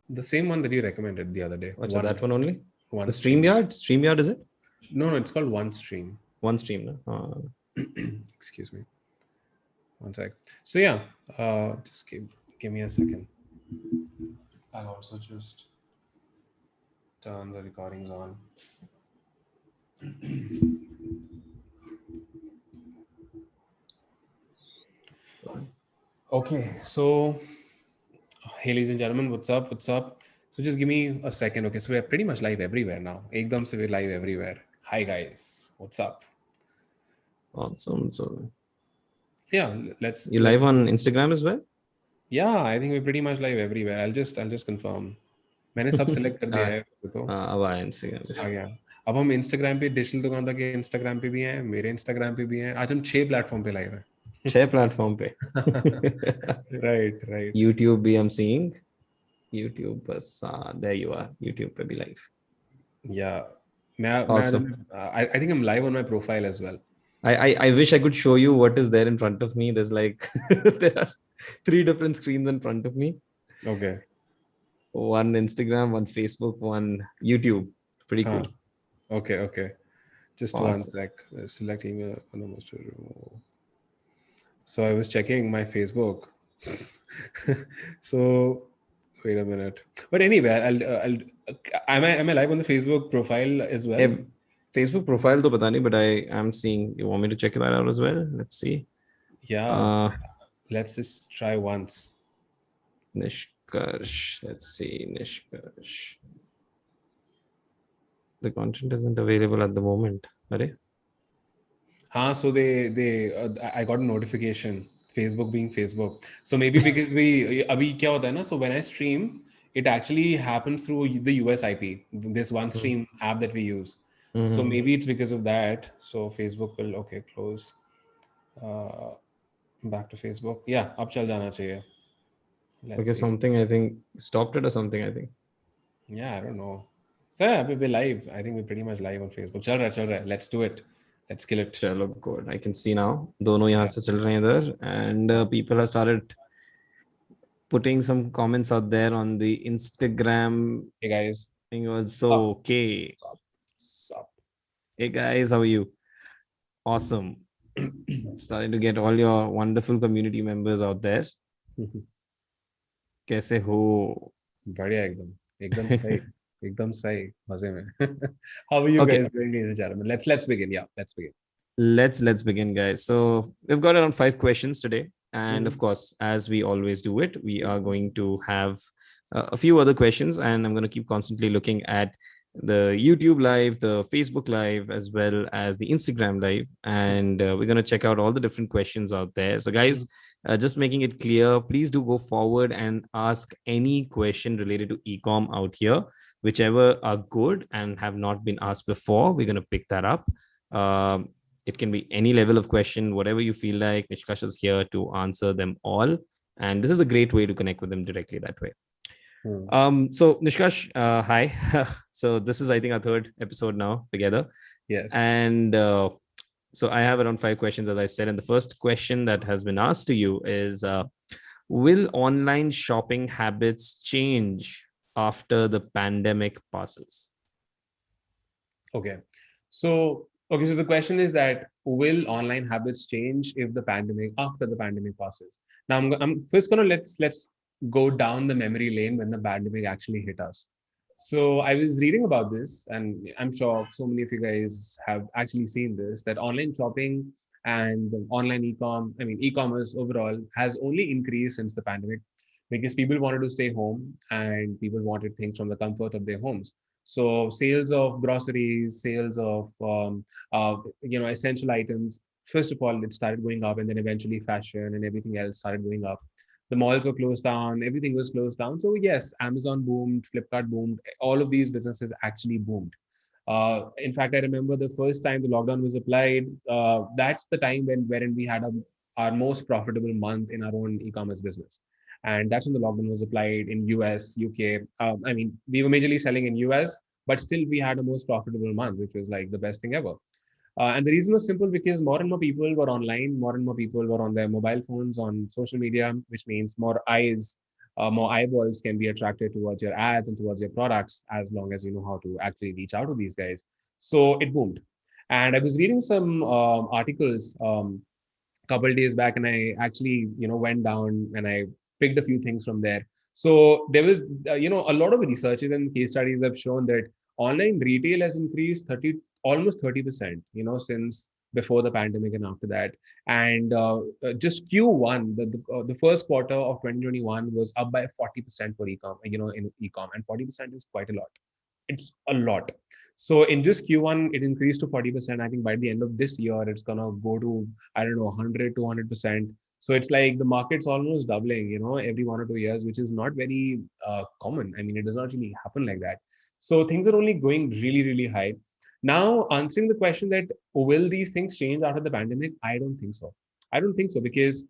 The same one that you recommended the other day. What's that one only? One The stream. StreamYard is it? No, it's called One Stream. One stream, no? Excuse me. One sec. So yeah, just give me a second. I'll also just turn the recordings on. Okay, so hey ladies and gentlemen, what's up? What's up? So just give me a second. Okay, so we're pretty much live everywhere now. Ekdam se we're live everywhere. Hi guys, what's up? Awesome. So Yeah, let's you live on Instagram as well? Yeah, I think we're pretty much live everywhere. I'll just confirm. मैंने सब select कर दिया है वैसे तो अब आया Instagram. आ गया. अब हम Instagram पे डिजिटल दुकानदार के Instagram पे भी हैं, मेरे Instagram पे भी हैं. आज हम 6 प्लेटफॉर्म पे लाइव हैं. 6 प्लेटफॉर्म पे. Right. YouTube भी I'm seeing. YouTube बस there you are. YouTube पे भी live. Yeah. Awesome. I think I'm live on my profile as well. I wish I could show you what is there in front of me. There's like there are 3 different screens in front of me. Okay. One Instagram, one Facebook, one YouTube. Pretty cool. Okay. Just Awesome. one sec. Select email. So I was checking my Facebook. So wait a minute. But anyway, am I live on the Facebook profile as well? Facebook profile to pata nahi, but I am seeing. You want me to check that out as well? Let's see. Yeah. Let's just try once. Nishkarsh. Let's see. Nishkarsh. The content isn't available at the moment. So I got a notification. Facebook being Facebook. So maybe because abhi kya hota hai na? So when I stream, it actually happens through the US IP. This one stream app that we use. So maybe it's because of that. So Facebook will close. Back to Facebook. Yeah, ab chal jana chahiye. Okay, see. Something I think stopped it or something I think. Yeah, I don't know. So yeah, we're live. I think we're pretty much live on Facebook. Chal raha. Let's do it. Let's kill it. Chalo, good. I can see now. दोनों यहाँ से चल रहे हैं इधर, and people have started putting some comments out there on the Instagram. Hey guys. Thing also. Okay. Sup. Hey guys, how are you? Awesome. Starting to get all your wonderful community members out there. कैसे हो? बढ़िया एकदम सही. एकदम सही मजे में. How are you guys doing, ladies and gentlemen? Let's begin. Yeah, let's begin. Let's begin, guys. So we've got around 5 questions today, and of course, as we always do it, we are going to have a few other questions, and I'm going to keep constantly looking at the YouTube live, the Facebook live, as well as the Instagram live, and we're going to check out all the different questions out there. So guys, just making it clear, please do go forward and ask any question related to ecom out here, whichever are good and have not been asked before. We're going to pick that up. It can be any level of question, whatever you feel like. Nishkarsh is here to answer them all, and this is a great way to connect with them directly that way. So Nishkarsh, hi. So this is, I think, our 3rd episode now together. Yes. And so I have around 5 questions, as I said. And the first question that has been asked to you is, will online shopping habits change after the pandemic passes? Okay. So the question is that will online habits change after the pandemic passes? Now I'm first gonna let's go down the memory lane when the pandemic actually hit us. So I was reading about this, and I'm sure so many of you guys have actually seen this, that online shopping and online e-commerce overall has only increased since the pandemic, because people wanted to stay home and people wanted things from the comfort of their homes. So sales of groceries, sales of essential items, first of all, it started going up, and then eventually fashion and everything else started going up. The malls were closed down, everything was closed down. So yes, Amazon boomed, Flipkart boomed, all of these businesses actually boomed. In fact, I remember the first time the lockdown was applied, that's the time wherein we had our most profitable month in our own e-commerce business. And that's when the lockdown was applied in US, UK. We were majorly selling in US, but still we had a most profitable month, which was like the best thing ever. And the reason was simple, because more and more people were online, more and more people were on their mobile phones, on social media, which means more eyes more eyeballs can be attracted towards your ads and towards your products, as long as you know how to actually reach out to these guys. So it boomed. And I was reading some articles couple days back, and I actually went down and I picked a few things from there. So there was a lot of researches and case studies have shown that online retail has increased 30 almost 30% since before the pandemic and after that. And just Q1, the first quarter of 2021 was up by 40% for ecom, in ecom, and 40% is quite a lot. It's a lot. So in just Q1, it increased to 40%. I think by the end of this year, it's gonna go to, I don't know, 100, 200%. So it's like the market's almost doubling, every 1 or 2 years, which is not very common. I mean, it does not really happen like that. So things are only going really, really high. Now, answering the question that will these things change after the pandemic? I don't think so. I don't think so, because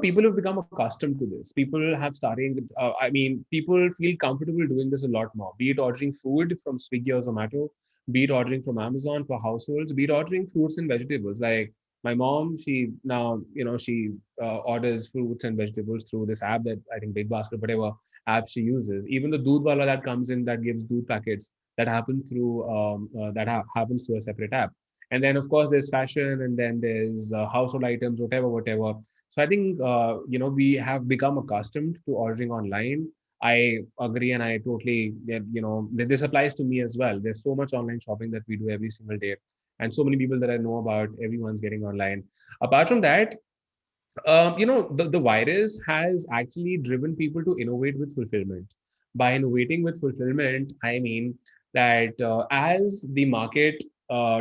people have become accustomed to this. People have started. I mean, people feel comfortable doing this a lot more. Be it ordering food from Swiggy or Zomato, be it ordering from Amazon for households, be it ordering fruits and vegetables. Like my mom, she now she orders fruits and vegetables through this app that I think Big Basket, whatever app she uses. Even the doodh wala that comes in that gives doodh packets, that happens through happens through a separate app. And then of course there's fashion, and then there's household items, whatever. So I think we have become accustomed to ordering online. I agree, and I totally this applies to me as well. There's so much online shopping that we do every single day, and so many people that I know about, everyone's getting online. Apart from that, the virus has actually driven people to innovate with fulfillment. By innovating with fulfillment, I mean that as the market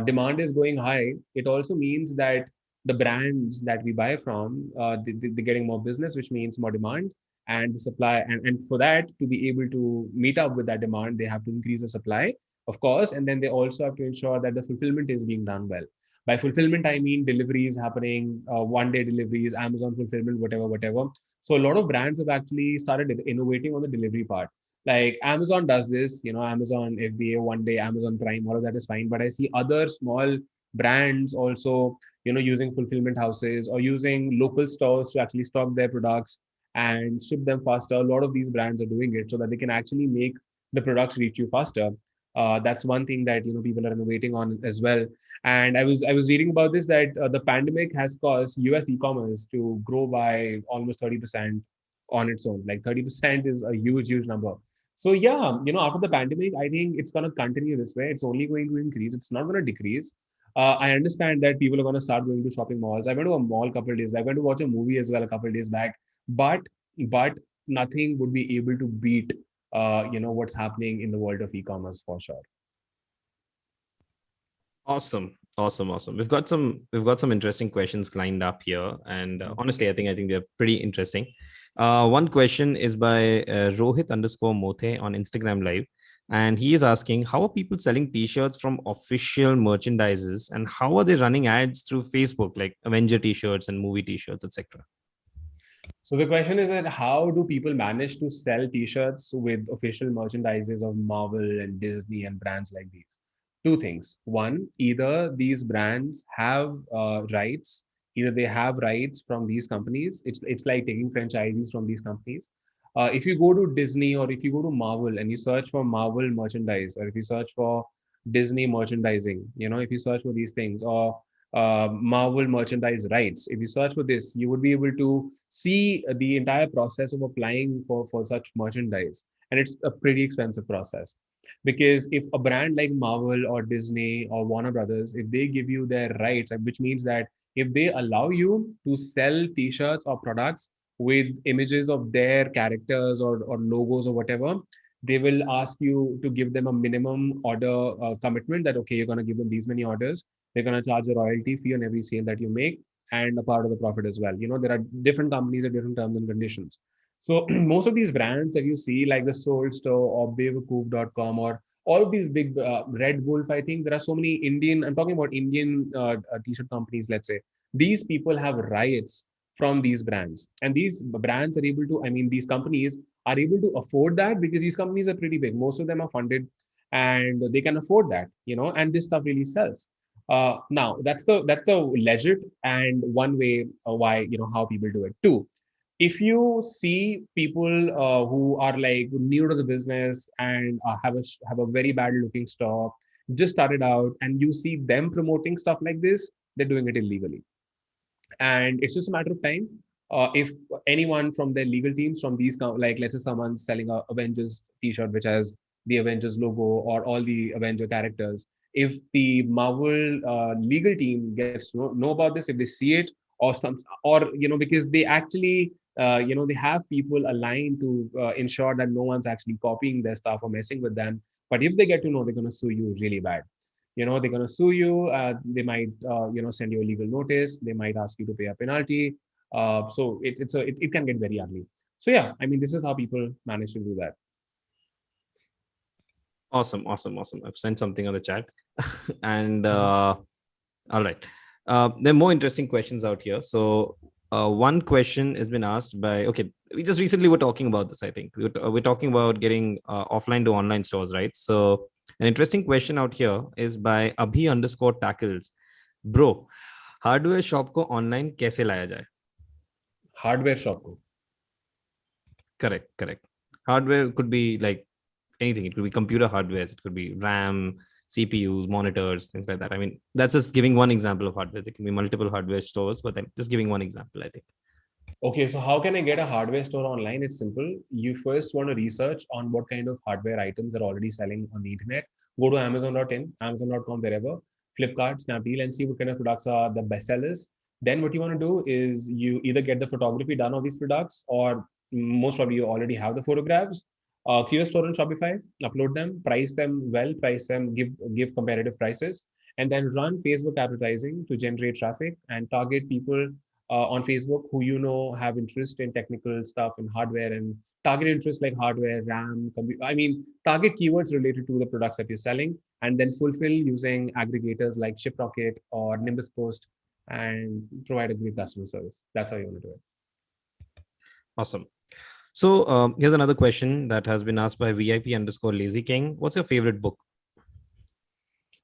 demand is going high, it also means that the brands that we buy from, they're getting more business, which means more demand. And the supply, and for that to be able to meet up with that demand, they have to increase the supply, of course, and then they also have to ensure that the fulfillment is being done well. By fulfillment, I mean deliveries happening, 1 day deliveries, Amazon fulfillment, whatever. So a lot of brands have actually started innovating on the delivery part. Like Amazon does this, Amazon FBA, 1 day, Amazon Prime, all of that is fine. But I see other small brands also, using fulfillment houses or using local stores to actually stock their products and ship them faster. A lot of these brands are doing it so that they can actually make the products reach you faster. That's one thing that people are innovating on as well. And I was reading about this, that the pandemic has caused US e-commerce to grow by almost 30% on its own. Like 30% is a huge number. So yeah, after the pandemic, I think it's going to continue this way. It's only going to increase. It's not going to decrease. I understand that people are going to start going to shopping malls. I went to a mall a couple of days. I went to watch a movie as well a couple of days back. But nothing would be able to beat what's happening in the world of e-commerce for sure. Awesome. We've got some interesting questions lined up here, and honestly, I think they're pretty interesting. One question is by Rohit_Mothe on Instagram Live, and he is asking, how are people selling T-shirts from official merchandises, and how are they running ads through Facebook, like Avenger T-shirts and movie T-shirts, etc.? So the question is that how do people manage to sell T-shirts with official merchandises of Marvel and Disney and brands like these? Two things. One, either these brands have rights, either they have rights from these companies. It's like taking franchises from these companies. If you go to Disney or if you go to Marvel and you search for Marvel merchandise, or if you search for Disney merchandising, if you search for these things, or Marvel merchandise rights. If you search for this, you would be able to see the entire process of applying for such merchandise. And it's a pretty expensive process, because if a brand like Marvel or Disney or Warner Brothers, if they give you their rights, which means that if they allow you to sell T-shirts or products with images of their characters or logos or whatever, they will ask you to give them a minimum order commitment that, okay, you're going to give them these many orders. They're going to charge a royalty fee on every sale that you make, and a part of the profit as well. There are different companies at different terms and conditions. So most of these brands that you see, like the Soul Store or Bewakoof.com or all of these big Red Wolf, I think there are so many Indian, I'm talking about Indian t-shirt companies, let's say. These people have rights from these brands. And these brands are able to, I mean, these companies are able to afford that because these companies are pretty big. Most of them are funded and they can afford that, and this stuff really sells. Now that's the legit and one way why how people do it. Two, if you see people who are like new to the business and have a very bad looking store, just started out, and you see them promoting stuff like this, they're doing it illegally. And it's just a matter of time. If anyone from their legal teams, from these, like let's say someone's selling a Avengers T-shirt which has the Avengers logo or all the Avenger characters, if the Marvel legal team gets to know about this, if they see it, or some, or because they actually they have people aligned to ensure that no one's actually copying their stuff or messing with them. But if they get to know, they're going to sue you really bad. They're going to sue you. They might send you a legal notice. They might ask you to pay a penalty. So it can get very ugly. So yeah, I mean, this is how people manage to do that. Awesome, awesome, awesome. I've sent something on the chat. And Mhm. all right. There are more interesting questions out here. So one question has been asked by, okay, we just recently were talking about this, I think. We're talking about getting offline to online stores, right? So an interesting question out here is by Abhi underscore tackles. Bro, hardware shop को online कैसे लाया जाए? Hardware shop को. Correct, correct. Hardware could be like anything. It could be computer hardware. It could be RAM, CPUs, monitors, things like that. I mean, that's just giving one example of hardware. There can be multiple hardware stores, but I'm just giving one example, I think. Okay, so how can I get a hardware store online? It's simple. You first want to research on what kind of hardware items are already selling on the internet. Go to Amazon.in, Amazon.com, wherever, Flipkart, Snapdeal, and see what kind of products are the best sellers. Then what you want to do is you either get the photography done of these products, or most probably you already have the photographs. Create a store on Shopify, upload them, price them well, price them, give competitive prices, and then run Facebook advertising to generate traffic and target people on Facebook who have interest in technical stuff and hardware, and target interests like hardware, RAM, I mean, target keywords related to the products that you're selling, and then fulfill using aggregators like ShipRocket or Nimbus Post, and provide a great customer service. That's how you want to do it. Awesome. So here's another question that has been asked by VIP underscore Lazy King. What's your favorite book?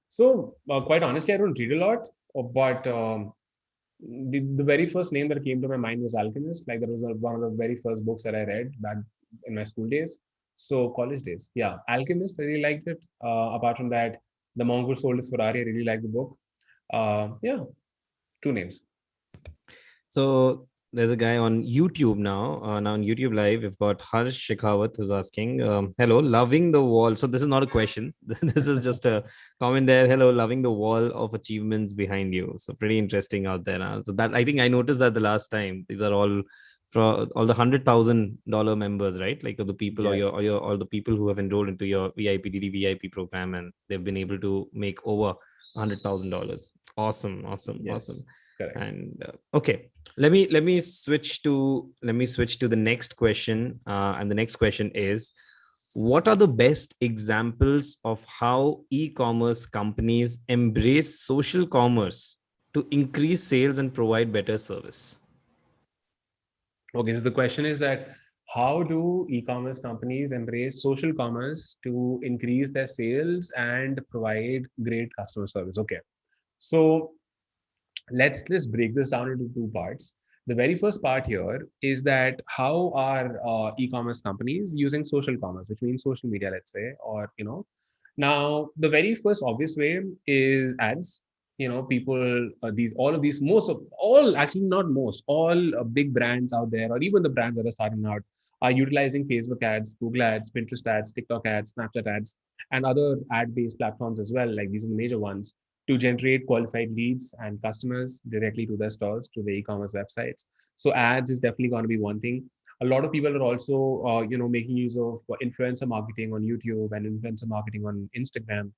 So, quite honestly, I don't read a lot, but the very first name that came to my mind was Alchemist. Like that was one of the very first books that I read back in my school days. So college days, yeah, Alchemist. I really liked it. Apart from that, The Monk Who Sold His Ferrari. I really liked the book. Yeah, two names. So there's a guy on YouTube now. Now on YouTube Live, we've got Harsh Shekhawat who's asking, "Hello, loving the wall." So this is not a question. This is just a comment there. Hello, loving the wall of achievements behind you. So pretty interesting out there now. So that I think I noticed that the last time. These are all for all the $100,000 members, right? Like the people Yes, or your all the people who have enrolled into your VIP VIP program, and they've been able to make over $100,000. Awesome, awesome, awesome. yes, correct. And okay, let me switch to the next question, and the next question is, what are the best examples of how e-commerce companies embrace social commerce to increase sales and provide better service? Okay, so the question is that how do e-commerce companies embrace social commerce to increase their sales and provide great customer service? Okay, so let's break this down into two parts. The very first part here is that how are e-commerce companies using social commerce, which means social media, let's say, or now the very first obvious way is ads. People, these all of these, most of all, actually not most, all big brands out there, or even the brands that are starting out, are utilizing Facebook ads, Google ads, Pinterest ads, TikTok ads, Snapchat ads, and other ad-based platforms as well. Like these are the major ones, to generate qualified leads and customers directly to their stores, to the e-commerce websites. So ads is definitely going to be one thing. A lot of people are also, making use of influencer marketing on YouTube and influencer marketing on Instagram,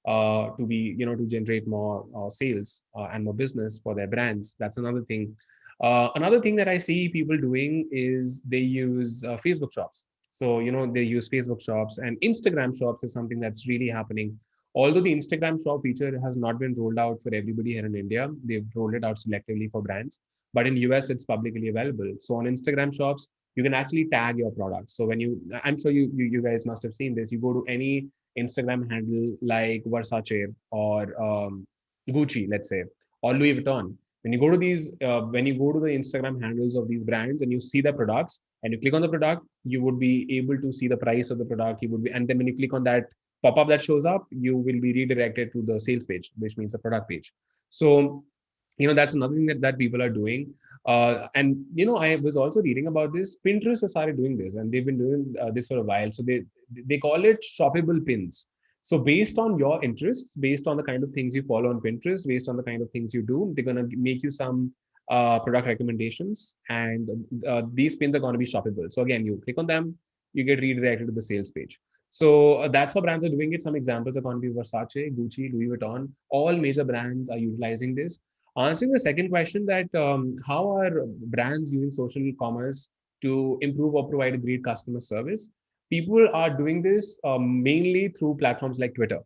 to generate more sales and more business for their brands. That's another thing. Another thing that I see people doing is they use Facebook shops. So, they use Facebook shops, and Instagram shops is something that's really happening. Although the Instagram shop feature has not been rolled out for everybody here in India, they've rolled it out selectively for brands. But in US, it's publicly available. So on Instagram shops, you can actually tag your products. So I'm sure you guys must have seen this. You go to any Instagram handle like Versace or Gucci, let's say, or Louis Vuitton. When you go to the Instagram handles of these brands and you see the products and you click on the product, you would be able to see the price of the product. You would be, and then when you click on that pop-up that shows up, you will be redirected to the sales page, which means the product page. So that's another thing that people are doing. And I was also reading about this. Pinterest has started doing this, and they've been doing this for a while. So they call it shoppable pins. So based on your interests, based on the kind of things you follow on Pinterest, based on the kind of things you do, they're going to make you some product recommendations, and these pins are going to be shoppable. So again, you click on them, you get redirected to the sales page. So that's how brands are doing it. Some examples are going to be Versace, Gucci, Louis Vuitton. All major brands are utilizing this. Answering the second question, that how are brands using social commerce to improve or provide a great customer service? People are doing this mainly through platforms like Twitter.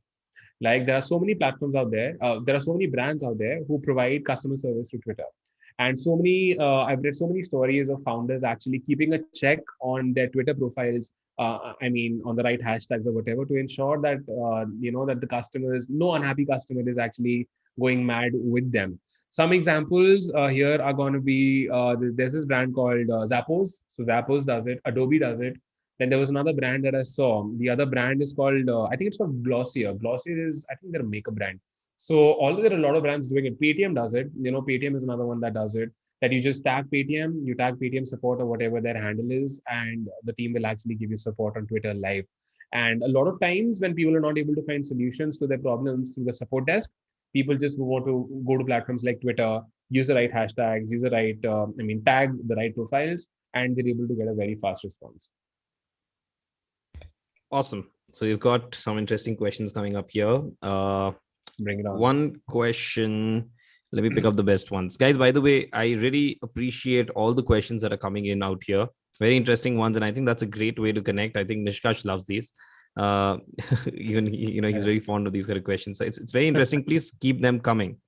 Like there are so many platforms out there, there are so many brands out there who provide customer service to Twitter. And so many, I've read so many stories of founders actually keeping a check on their Twitter profiles. On the right hashtags or whatever, to ensure that that the customers, no unhappy customer is actually going mad with them. Some examples here are going to be there's this brand called Zappos. So Zappos does it, Adobe does it. Then there was another brand that I saw. The other brand is called, I think it's called Glossier. Glossier is, I think they're a makeup brand. So although there are a lot of brands doing it, Paytm does it. Paytm is another one that does it. That you just tag Paytm, you tag Paytm support or whatever their handle is, and the team will actually give you support on Twitter live. And a lot of times when people are not able to find solutions to their problems through the support desk, people just want to go to platforms like Twitter, use the right hashtags, use the right, tag the right profiles, and they're able to get a very fast response. Awesome. So you've got some interesting questions coming up here. Bring it on. One question. Let me pick up the best ones. Guys, by the way, I really appreciate all the questions that are coming in out here. Very interesting ones. And I think that's a great way to connect. I think Nishkarsh loves these. Even, he's very fond of these kind of questions. So it's very interesting. Please keep them coming.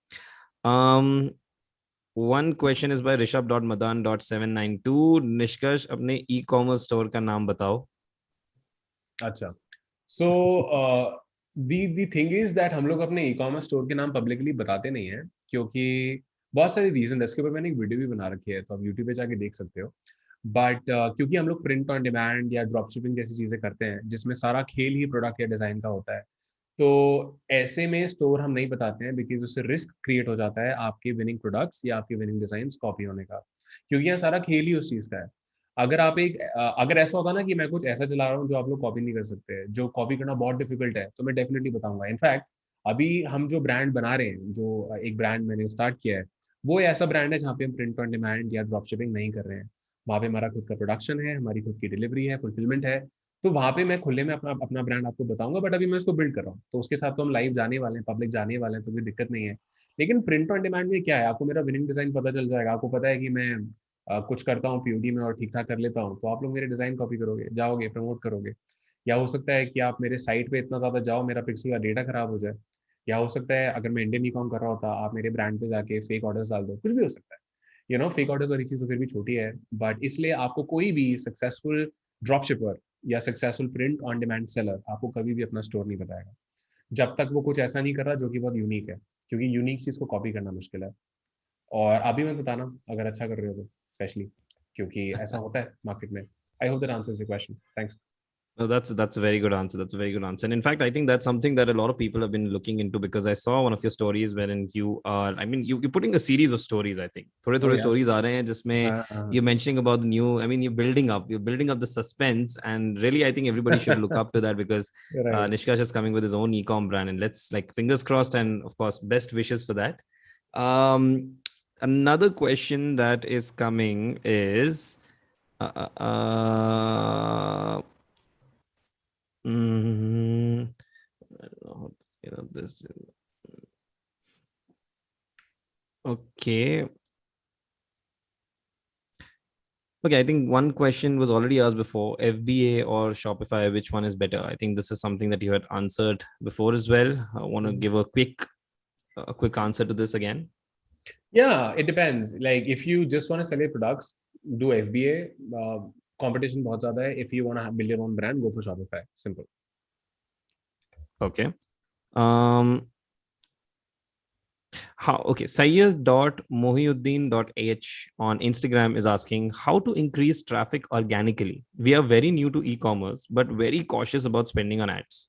One question is by rishabh.madan.792. Nishkarsh, अपने e-commerce store का नाम बताओ. अच्छा. So the thing is that हम लोग अपने e-commerce store के नाम publicly बताते नहीं हैं, क्योंकि बहुत सारे रीजन है. इसके ऊपर मैंने एक वीडियो भी बना रखी है, तो आप YouTube पे जाके देख सकते हो. बट क्योंकि हम लोग प्रिंट ऑन डिमांड या ड्रॉप शिपिंग जैसी चीजें करते हैं, जिसमें सारा खेल ही प्रोडक्ट या डिजाइन का होता है, तो ऐसे में स्टोर हम नहीं बताते हैं, बिकॉज उससे रिस्क क्रिएट हो जाता है आपके विनिंग प्रोडक्ट्स या आपके विनिंग डिजाइन कॉपी होने का, क्योंकि यहाँ सारा खेल ही उस चीज का है. अगर ऐसा होता ना कि मैं कुछ ऐसा चला रहा हूँ जो आप लोग कॉपी नहीं कर सकते, जो कॉपी करना बहुत डिफिकल्ट है, तो मैं डेफिनेटली बताऊंगा. इनफैक्ट अभी हम जो ब्रांड बना रहे हैं, जो एक ब्रांड मैंने स्टार्ट किया है, वो ऐसा ब्रांड है जहाँ पे हम प्रिंट ऑन डिमांड या ड्रॉप शिपिंग नहीं कर रहे हैं. वहाँ पे हमारा खुद का प्रोडक्शन है, हमारी खुद की डिलीवरी है, फुलफिलमेंट है. तो वहाँ पे मैं खुले में अपना ब्रांड आपको बताऊंगा, बट अभी मैं इसको बिल्ड कर रहा हूँ, तो उसके साथ तो हम लाइव जाने वाले हैं, पब्लिक जाने वाले हैं, तो कोई दिक्कत नहीं है. लेकिन प्रिंट ऑन डिमांड में क्या है, आपको मेरा विनिंग डिजाइन पता चल जाएगा, आपको पता है कि मैं कुछ करता हूँ पीओडी में और ठीक ठाक कर लेता हूँ, तो आप लोग मेरे डिजाइन कॉपी करोगे, जाओगे प्रमोट करोगे. या हो सकता है कि आप मेरे साइट पे इतना ज्यादा जाओ, मेरा पिक्सल का डेटा खराब हो जाए. या हो सकता है अगर मैं इंडियन ई-कॉम कर रहा होता, आप मेरे ब्रांड पे जाके फेक ऑर्डर्स डाल दो, कुछ भी हो सकता है. फेक ऑर्डर्स वाली चीज तो फिर भी छोटी है, बट इसलिए आपको कोई भी सक्सेसफुल ड्रॉप शिपर या successful print on demand seller आपको कभी भी अपना स्टोर नहीं बताएगा, जब तक वो कुछ ऐसा नहीं कर रहा जो कि बहुत यूनिक है, क्योंकि यूनिक चीज को कॉपी करना मुश्किल है. और अभी मैं बताना अगर अच्छा कर रहे हो तो, स्पेशली क्योंकि ऐसा होता है मार्केट में. I hope that answers your question. Thanks. No, that's a very good answer. That's a very good answer. And in fact, I think that's something that a lot of people have been looking into, because I saw one of your stories wherein you are, you're putting a series of stories, I think. थोड़े stories आ रहे हैं जिसमें you're mentioning about the new, you're building up the suspense, and really, I think everybody should look up to that, because Nishkarsh is coming with his own e-com brand, and let's, like, fingers crossed, and of course, best wishes for that. Another question that is coming is, I don't know how to scale up this. Okay. Okay, I think one question was already asked before: FBA or Shopify, which one is better? I think this is something that you had answered before as well. I want to give a quick answer to this again. Yeah, it depends. Like, if you just want to sell your products, do FBA. Competition बहुत ज़्यादा है. If you want to build your own brand, go for Shopify. Simple. Okay. Okay, Sayyid.mohiuddin.h on Instagram is asking how to increase traffic organically. We are very new to e-commerce, but very cautious about spending on ads.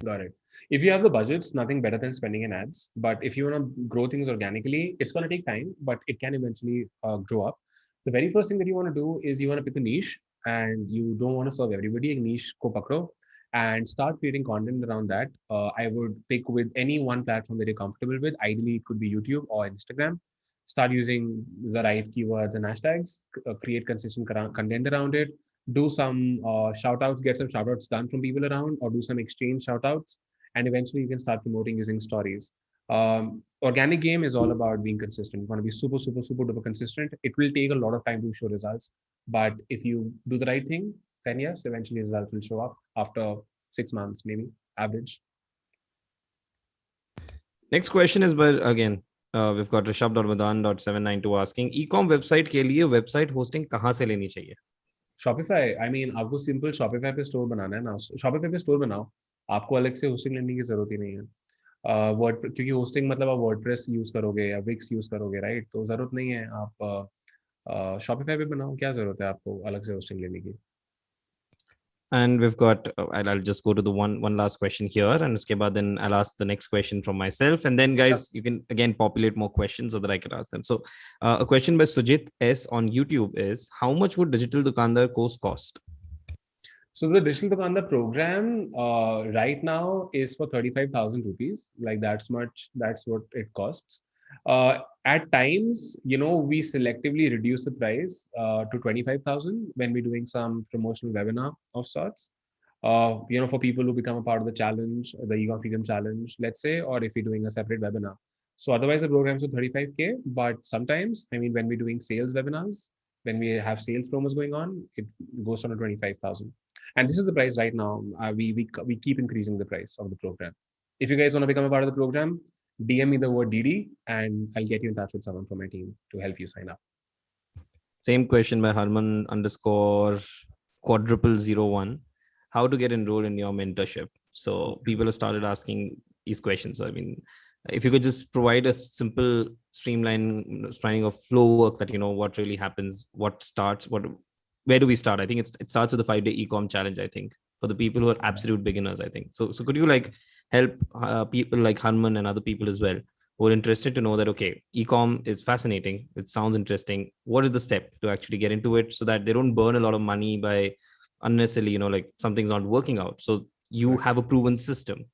Got it. If you have the budgets, nothing better than spending in ads. But if you want to grow things organically, it's going to take time, but it can eventually grow up. The very first thing that you want to do is you want to pick a niche, and you don't want to serve everybody. A niche ko pakdo and start creating content around that. I would pick with any one platform that you're comfortable with. Ideally, it could be YouTube or Instagram. Start using the right keywords and hashtags. Create consistent content around it. Do some shout outs, get some shout outs done from people around, or do some exchange shout outs. And eventually you can start promoting using stories. Organic game is all about being consistent. You want to be super, super, super duper consistent. It will take a lot of time to show results. But if you do the right thing, then yes, eventually results will show up after 6 months, maybe average. Next question is by again, we've got rishabh.madan.792 asking ecom website के लिए website hosting कहाँ से लेनी चाहिए? Shopify, I mean, आपको simple Shopify पे store बनाना है ना, Shopify पे स्टोर बनाओ, आपको अलग से होस्टिंग लेने की जरूरत ही नहीं है। वर्ड क्योंकि होस्टिंग मतलब आप वर्डप्रेस यूज करोगे या विक्स यूज करोगे, राइट? तो जरूरत नहीं है, आप शॉपिफाई पे बनाओ, क्या जरूरत है आपको अलग से होस्टिंग लेने की? And we've got, I'll just go to the one last question here, and uske baad then I'll ask the next question from myself, and then Yeah. guys, you can again populate more questions so that I can ask them. So, a question by Sujit S on YouTube is, how much would digital Dukaandaar course cost? So the digital Dukaandaar program right now is for 35,000 rupees. Like that's much. That's what it costs. At times, we selectively reduce the price to 25,000 when we're doing some promotional webinar of sorts. For people who become a part of the challenge, the Ecom Freedom Challenge, let's say, or if you're doing a separate webinar. So otherwise, the programs are 35K. But sometimes, I mean, when we're doing sales webinars, when we have sales promos going on, it goes on to 25,000. And this is the price right now. We keep increasing the price of the program. If you guys want to become a part of the program, DM me the word DD, and I'll get you in touch with someone from my team to help you sign up. Same question by Harman underscore quadruple 01. How to get enrolled in your mentorship? So people have started asking these questions. I mean, if you could just provide a simple streamlining of flow work that what really happens, what starts, where do we start? I think it starts with the 5-day ecom challenge, I think, for the people who are absolute beginners, I think. So could you help people like Harman and other people as well who are interested to know that, okay, ecom is fascinating, it sounds interesting, what is the step to actually get into it so that they don't burn a lot of money by unnecessarily, something's not working out. So you have a proven system.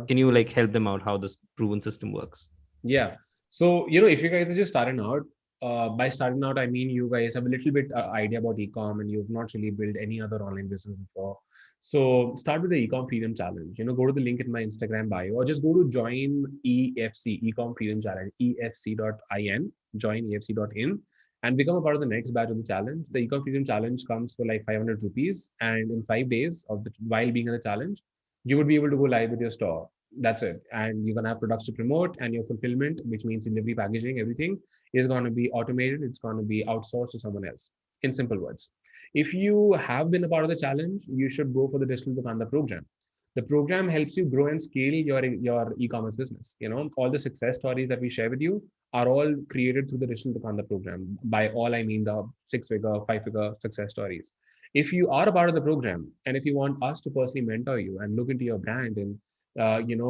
Can you help them out how this proven system works? Yeah. So, if you guys are just starting out, by starting out, I mean you guys have a little bit idea about ecom and you've not really built any other online business before. So start with the Ecom Freedom Challenge. Go to the link in my Instagram bio, or just go to join EFC, Ecom Freedom Challenge, efc.in, join efc.in, and become a part of the next batch of the challenge. The Ecom Freedom Challenge comes for 500 rupees, and in 5 days while being in the challenge, you would be able to go live with your store. That's it. And you're gonna have products to promote, and your fulfillment, which means delivery, packaging, everything is gonna be automated. It's gonna be outsourced to someone else. In simple words, if you have been a part of the challenge, you should go for the Digital Dukaandaar program. The program helps you grow and scale your e-commerce business. All the success stories that we share with you are all created through the Digital Dukaandaar program. By all, I mean the 6-figure, 5-figure success stories. If you are a part of the program, and if you want us to personally mentor you and look into your brand and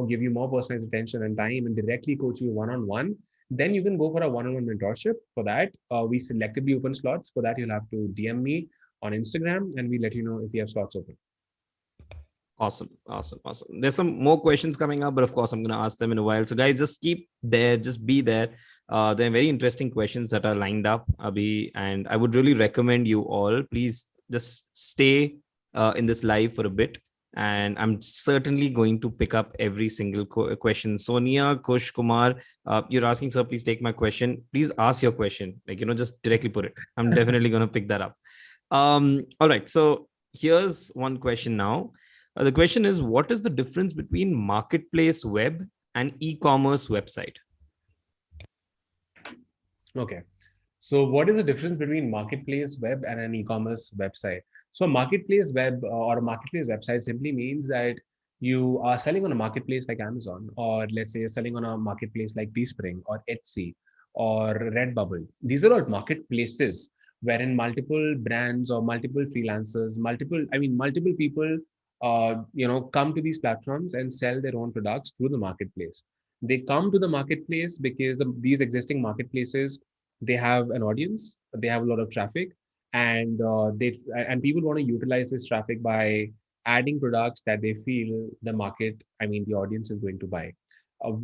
give you more personalized attention and time and directly coach you one-on-one, then you can go for a one-on-one mentorship. For that, we selectively open slots. For that, you'll have to DM me on Instagram, and we let you know if we have slots open. Awesome. There's some more questions coming up, but of course, I'm going to ask them in a while. So, guys, just keep there, just be there. There are very interesting questions that are lined up, Abhi, and I would really recommend you all, please just stay in this live for a bit. And I'm certainly going to pick up every single question. Sonia, Kush, Kumar, you're asking, sir, please take my question. Please ask your question. Just directly put it. I'm definitely going to pick that up. All right. So here's one question now. The question is, what is the difference between marketplace web and e-commerce website? Okay. So what is the difference between marketplace web and an e-commerce website? So marketplace web or a marketplace website simply means that You are selling on a marketplace like Amazon, or let's say you're selling on a marketplace like Teespring or Etsy or Redbubble. These are all marketplaces wherein multiple brands or multiple freelancers, multiple people, come to these platforms and sell their own products through the marketplace. They come to the marketplace because these existing marketplaces, they have an audience, they have a lot of traffic, and and people want to utilize this traffic by adding products that they feel the market, the audience is going to buy.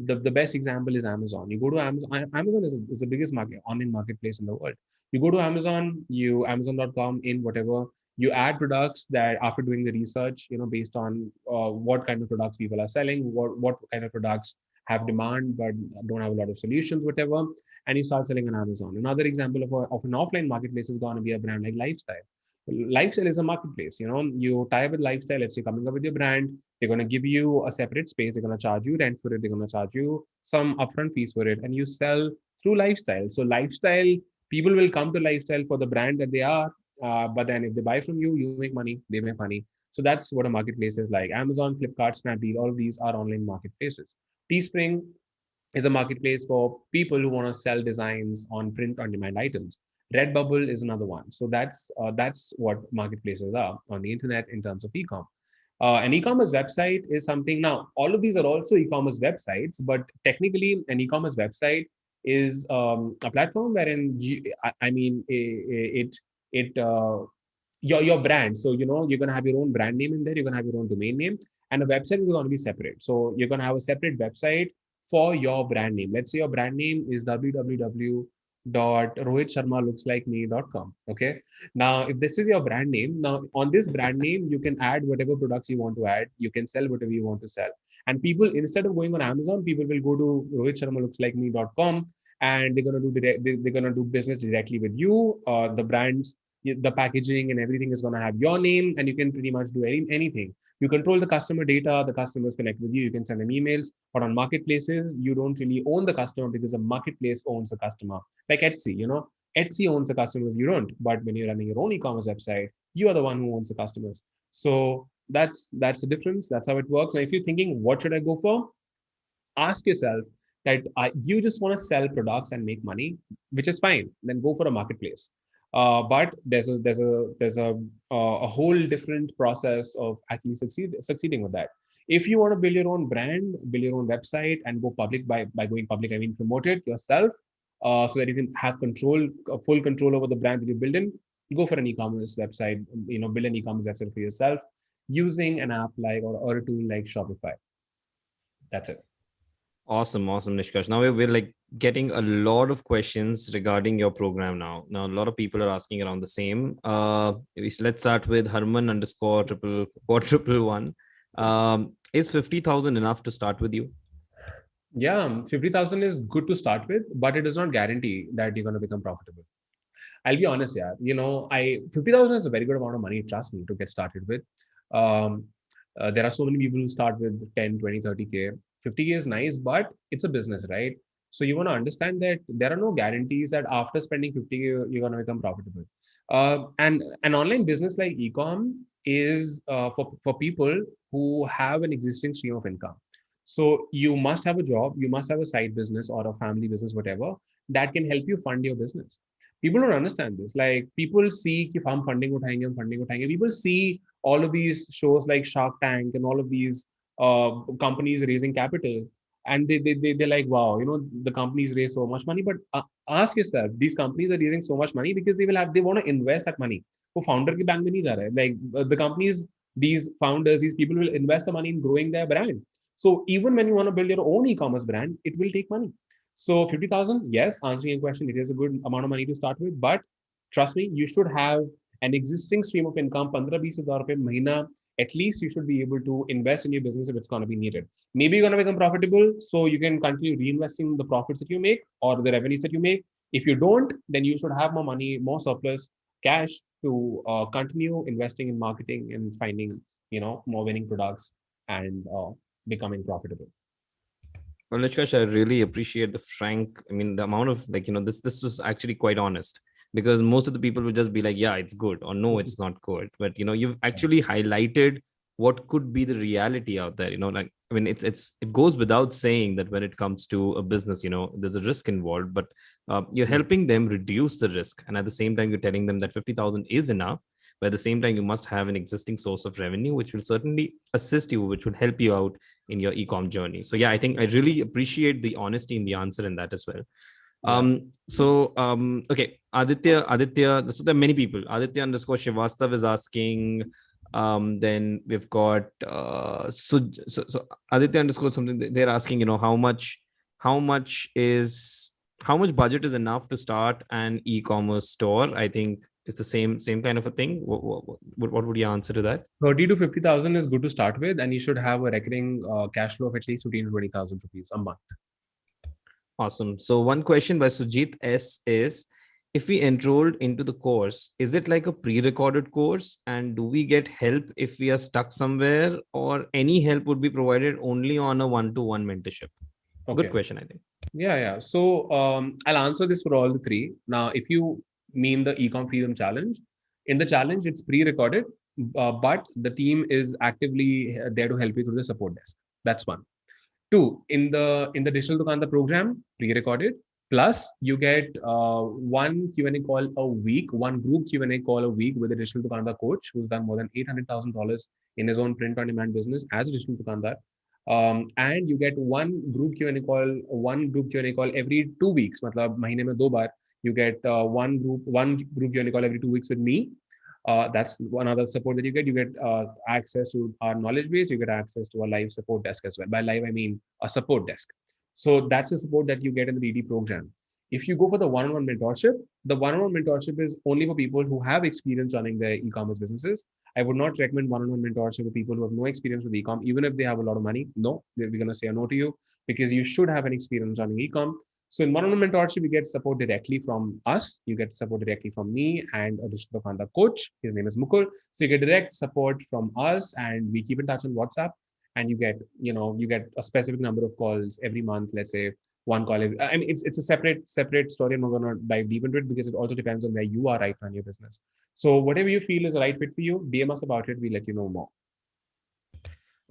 The best example is Amazon. You go to Amazon. Amazon is the biggest online marketplace in the world. You go to Amazon, Amazon.com, in whatever, you add products that, after doing the research, based on what kind of products people are selling, what kind of products have demand but don't have a lot of solutions, whatever, and you start selling on Amazon. Another example of an offline marketplace is going to be a brand like Lifestyle. Lifestyle is a marketplace. You tie up with Lifestyle. Let's say coming up with your brand, they're going to give you a separate space. They're going to charge you rent for it. They're going to charge you some upfront fees for it, and you sell through Lifestyle. So Lifestyle, people will come to Lifestyle for the brand that they are. But then if they buy from you, you make money. They make money. So that's what a marketplace is like. Amazon, Flipkart, Snapdeal, all of these are online marketplaces. Teespring is a marketplace for people who want to sell designs on print on demand items. Redbubble is another one. So that's what marketplaces are on the internet in terms of e-com. An e-commerce website is something. Now, all of these are also e-commerce websites, but technically, an e-commerce website is a platform wherein it your brand. So you're gonna have your own brand name in there. You're gonna have your own domain name, and a website is going to be separate. So you're gonna have a separate website for your brand name. Let's say your brand name is www.rohitsharmalookslikeme.com. Okay. Now, if this is your brand name, now on this brand name, you can add whatever products you want to add. You can sell whatever you want to sell. And people, instead of going on Amazon, people will go to rohitsharmalookslikeme.com, and they're gonna do business directly with you. The brands, the packaging and everything is going to have your name, and you can pretty much do anything. You control the customer data. The customers connect with you. You can send them emails. But on marketplaces, you don't really own the customer because the marketplace owns the customer. Like Etsy, Etsy owns the customers. You don't. But when you're running your own e-commerce website, you are the one who owns the customers. So that's the difference. That's how it works. Now, if you're thinking, what should I go for? Ask yourself that you just want to sell products and make money, which is fine. Then go for a marketplace. But there's a whole different process of actually succeeding with that. If you want to build your own brand, build your own website, and go public, by going public, I mean promote it yourself, so that you can have full control over the brand that you build in. Go for an e-commerce website. Build an e-commerce website for yourself using an app or a tool like Shopify. That's it. Awesome, Nishkarsh. Now we're like getting a lot of questions regarding your program now. Now, a lot of people are asking around the same. Let's start with Harman underscore triple quadruple one. Is 50,000 enough to start with you? Yeah, 50,000 is good to start with, but it does not guarantee that you're going to become profitable. I'll be honest, yeah. 50,000 is a very good amount of money, trust me, to get started with. Um, there are so many people who start with 10, 20, 30K. 50K is nice, but it's a business, right? So you want to understand that there are no guarantees that after spending 50K, you're going to become profitable. And an online business like Ecom is for people who have an existing stream of income. So you must have a job, you must have a side business or a family business, whatever, that can help you fund your business. People don't understand this. Like, people see कि हम funding उठाएंगे, हम funding उठाएंगे. People see all of these shows like Shark Tank and all of these companies raising capital, and they're like, wow, the companies raise so much money. But ask yourself, these companies are raising so much money because they want to invest that money. वो founder के bank में नहीं जा रहा है. Like, the companies, these founders, these people will invest the money in growing their brand. So even when you want to build your own e-commerce brand, it will take money. So 50,000, yes, answering your question, it is a good amount of money to start with. But trust me, you should have an existing stream of income, 15,000-20,000 rupees mahina. At least you should be able to invest in your business if it's going to be needed. Maybe you're going to become profitable, so you can continue reinvesting the profits that you make or the revenues that you make. If you don't, then you should have more money, more surplus cash to continue investing in marketing and finding, more winning products and becoming profitable. Well, Nishkarsh, I really appreciate the frank. I mean, the amount of this was actually quite honest, because most of the people would just be like, yeah, it's good, or no, it's not good. But you've actually highlighted what could be the reality out there. Like, I mean, it goes without saying that when it comes to a business, there's a risk involved, but you're helping them reduce the risk, and at the same time you're telling them that 50,000 is enough, but at the same time you must have an existing source of revenue which will certainly assist you, which will help you out in your ecom journey. So yeah, I think I really appreciate the honesty in the answer in that as well. Okay, Aditya, so there are many people. Aditya underscore Shivastav is asking, then we've got so Aditya underscore something, they're asking, how much is how much budget is enough to start an e-commerce store? I think it's the same kind of a thing. What would you answer to that? 30 to 50,000 is good to start with, and you should have a recurring cash flow of at least 15 to 20,000 rupees a month. Awesome. So one question by Sujit S is, if we enrolled into the course, is it like a pre-recorded course, and do we get help if we are stuck somewhere, or any help would be provided only on a one-to-one mentorship? Okay. Good question, I think. Yeah. So I'll answer this for all the three. Now, if you mean the Ecom Freedom Challenge, in the challenge, it's pre-recorded, but the team is actively there to help you through the support desk. That's one. Two, in the Digital Dukaandaar program, pre-recorded, plus you get one Q&A call a week, one group Q&A call a week with a Digital Dukaandaar coach who's done more than $800,000 in his own print-on-demand business as a Digital Dukaandaar. And you get one group Q&A call every 2 weeks. मतलब महीने में 2 बार. You get one group Q&A call every 2 weeks with me. That's one other support that you get. You get access to our knowledge base. You get access to a live support desk as well. By live, I mean a support desk. So that's the support that you get in the DD program. If you go for the one-on-one mentorship, the one-on-one mentorship is only for people who have experience running their e-commerce businesses. I would not recommend one-on-one mentorship for people who have no experience with e-com, even if they have a lot of money. No, we're going to say a no to you, because you should have an experience running e-com. So in one-on-one mentorship, you get support directly from us. You get support directly from me and a Digital Dukaandaar coach. His name is Mukul. So you get direct support from us, and we keep in touch on WhatsApp. And you get a specific number of calls every month. Let's say one call. I mean, it's a separate story. I'm not going to dive deep into it because it also depends on where you are right now in your business. So whatever you feel is the right fit for you, DM us about it. We'll let you know more.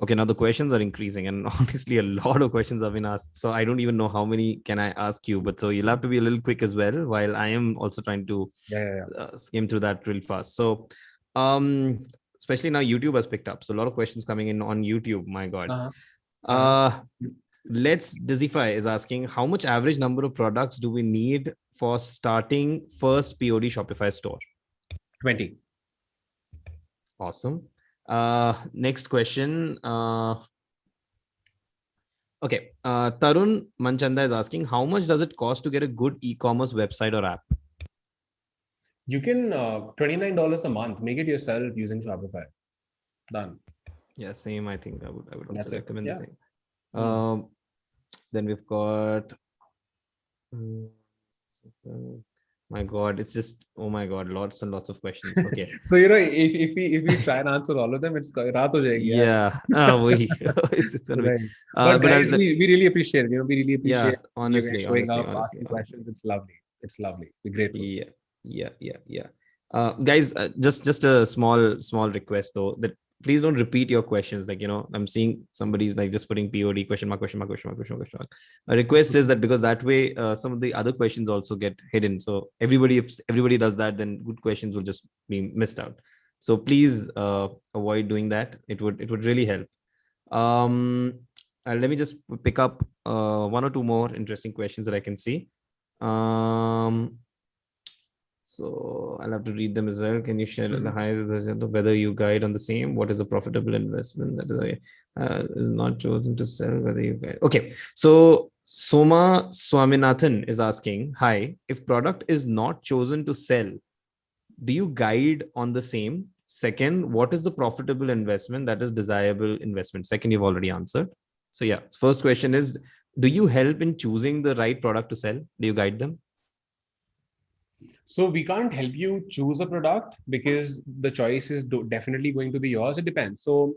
Okay, now the questions are increasing, and honestly, a lot of questions have been asked. So I don't even know how many can I ask you, but so you'll have to be a little quick as well, while I am also trying to skim through that real fast. So, especially now YouTube has picked up. So a lot of questions coming in on YouTube. My God. Let's Dizify is asking, how much average number of products do we need for starting first POD Shopify store? 20. Awesome. Next question. Okay. Tarun Manchanda is asking, how much does it cost to get a good e-commerce website or app? You can $29 a month. Make it yourself using Shopify. Done. Yeah, same. I think I would also recommend the same. Then we've got. My God, it's just, oh my God, lots and lots of questions. Okay. So if we try and answer all of them, it's raat ho jayegi. Yeah. It's gonna right. be. But guys, we really appreciate it. We really appreciate honestly, you showing up, asking questions. It's lovely. We're grateful. Yeah. Guys, just a small request though, that please don't repeat your questions. Like, I'm seeing somebody's like just putting POD question mark. A request is that, because that way some of the other questions also get hidden. So if everybody does that, then good questions will just be missed out. So please avoid doing that. It would really help. Let me just pick up one or two more interesting questions that I can see. So I'll have to read them as well. Can you share whether you guide on the same? What is a profitable investment that is not chosen to sell? Whether you guide. Okay. So Soma Swaminathan is asking, hi, if product is not chosen to sell, do you guide on the same? Second, what is the profitable investment that is desirable investment? Second, you've already answered. So yeah, first question is, do you help in choosing the right product to sell? Do you guide them? So we can't help you choose a product because the choice is definitely going to be yours. It depends. So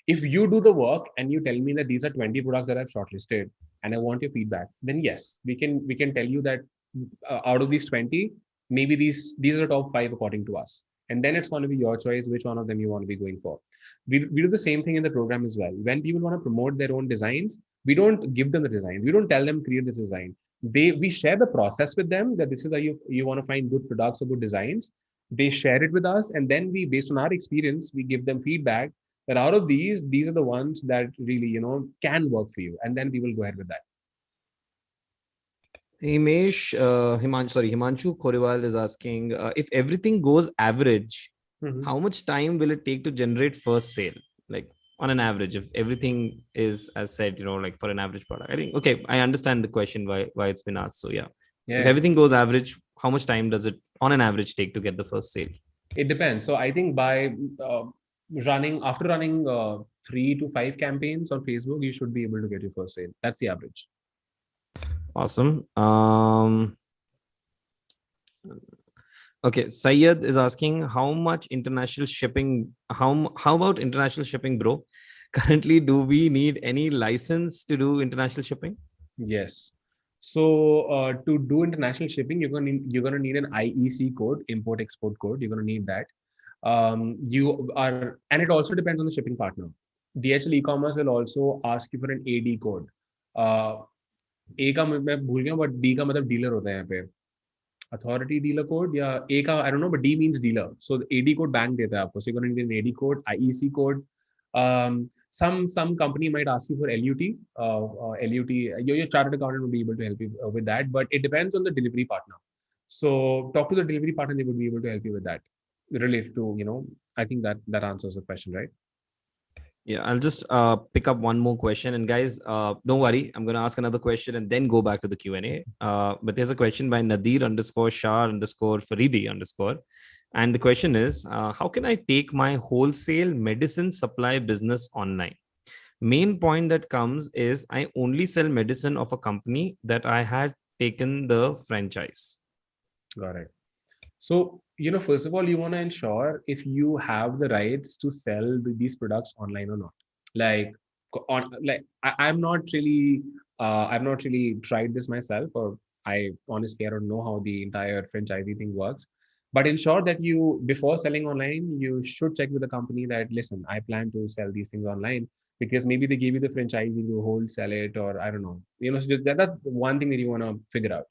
if you do the work and you tell me that these are 20 products that I've shortlisted and I want your feedback, then yes, we can tell you that out of these 20, maybe these are the top 5 according to us. And then it's going to be your choice which one of them you want to be going for. We do the same thing in the program as well. When people want to promote their own designs, we don't give them the design. We don't tell them create this design. We share the process with them, that this is how you want to find good products or good designs. They share it with us, and then we, based on our experience, we give them feedback that out of these are the ones that really can work for you, and then we will go ahead with that. Himanshu Khoriwal is asking, if everything goes average, Mhm. how much time will it take to generate first sale? Like on an average, if everything is as said, like for an average product. I think, okay, I understand the question why it's been asked. So yeah, if Yeah, everything goes average, how much time does it on an average take to get the first sale? it depends. So I think by running 3 to 5 campaigns on Facebook, you should be able to get your first sale. That's the average. Awesome. Okay, Syed is asking how much international shipping, how about international shipping, bro? Currently, do we need any license to do international shipping? Yes. So to do international shipping, you're gonna need an IEC code, import export code. You're gonna need that. And it also depends on the shipping partner. DHL e-commerce will also ask you for an AD code. Uh, A का मैं भूल गया, but D का मतलब dealer होता है यहाँ पे. Authority dealer code या A का I don't know, but D means dealer. So the AD code bank देता है आपको. So you're gonna need an AD code, IEC code. Some company might ask you for LUT. LUT, your chartered accountant will be able to help you with that, but it depends on the delivery partner. So talk to the delivery partner; they would be able to help you with that. Related to I think that answers the question, right? Yeah, I'll just pick up one more question. And guys, don't worry, I'm going to ask another question and then go back to the Q&A. But there's a question by Nadir underscore Shah underscore Faridi underscore. And the question is, how can I take my wholesale medicine supply business online? Main point that comes is I only sell medicine of a company that I had taken the franchise. Got it. So, first of all, you want to ensure if you have the rights to sell these products online or not. Like, I've not really tried this myself, or I honestly I don't know how the entire franchisee thing works. But ensure that before selling online, you should check with the company that, listen, I plan to sell these things online, because maybe they gave you the franchisee to wholesale it, or I don't know. So that's one thing that you want to figure out.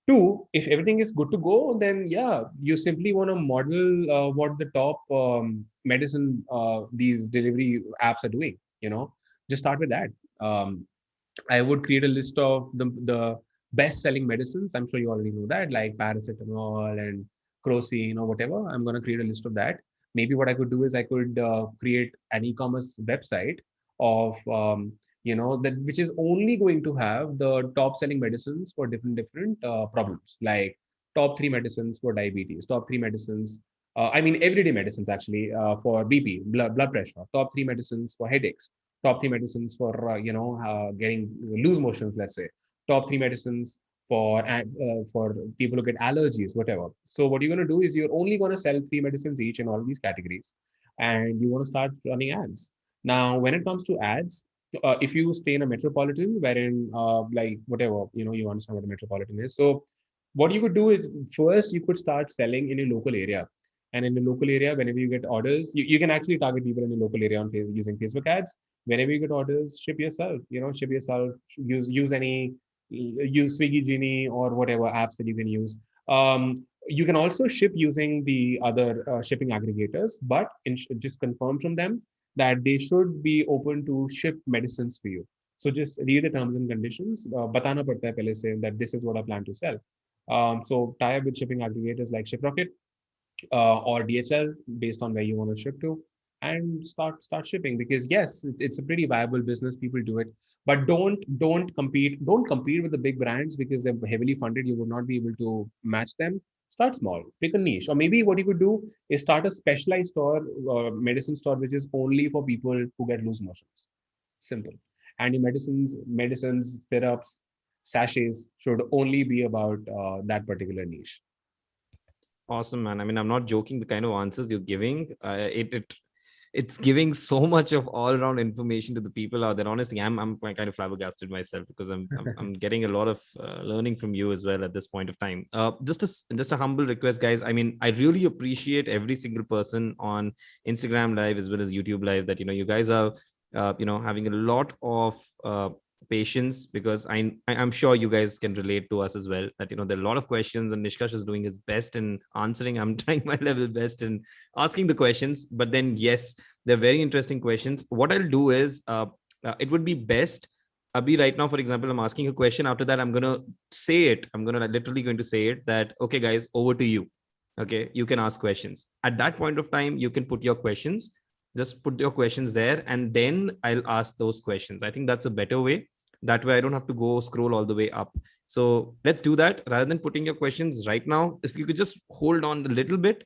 Two, if everything is good to go, then yeah, you simply want to model what the top medicine these delivery apps are doing. Just start with that. Um, I would create a list of the best selling medicines. I'm sure you already know that, like paracetamol and crocin or whatever. I'm going to create a list of that. Maybe what I could do is I could create an e-commerce website of that, which is only going to have the top selling medicines for different problems, like top 3 medicines for diabetes, top 3 medicines. I mean, everyday medicines actually for BP, blood pressure, top 3 medicines for headaches, top 3 medicines for getting loose motions, let's say, top 3 medicines for people who get allergies, whatever. So what you're going to do is you're only going to sell 3 medicines each in all of these categories, and you want to start running ads. Now when it comes to ads, if you stay in a metropolitan, wherein like whatever, you understand what a metropolitan is. So what you could do is, first you could start selling in a local area. And in the local area, whenever you get orders, you can actually target people in the local area using Facebook ads. Whenever you get orders, ship yourself. Ship yourself. Use Swiggy, Genie, or whatever apps that you can use. You can also ship using the other shipping aggregators, but just confirm from them that they should be open to ship medicines for you. So just read the terms and conditions. Batana padta hai pehle se that this is what I plan to sell. So tie up with shipping aggregators like ShipRocket or DHL based on where you want to ship to, and start shipping, because yes, it's a pretty viable business. People do it, but don't compete with the big brands, because they're heavily funded. You would not be able to match them. Start small, pick a niche, or maybe what you could do is start a specialized store, medicine store, which is only for people who get loose motions. Simple. And your medicines, syrups, sachets should only be about that particular niche. Awesome, man. I mean, I'm not joking. The kind of answers you're giving, it it's giving so much of all around information to the people out there. Honestly, I'm kind of flabbergasted myself, because I'm getting a lot of learning from you as well at this point of time. Just a humble request, guys. I mean, I really appreciate every single person on Instagram Live as well as YouTube Live, that you guys are having a lot of patience, because I'm sure you guys can relate to us as well, that there are a lot of questions, and Nishkarsh is doing his best in answering. I'm trying my level best in asking the questions, but then yes, they're very interesting questions. What I'll do is, it would be best, Abhi, right now, for example, I'm asking a question. After that, I'm gonna say it. I'm gonna literally going to say it that, okay, guys, over to you. Okay, you can ask questions. At that point of time, you can put your questions. Just put your questions there, and then I'll ask those questions. I think that's a better way. That way, I don't have to go scroll all the way up. So let's do that. Rather than putting your questions right now, if you could just hold on a little bit,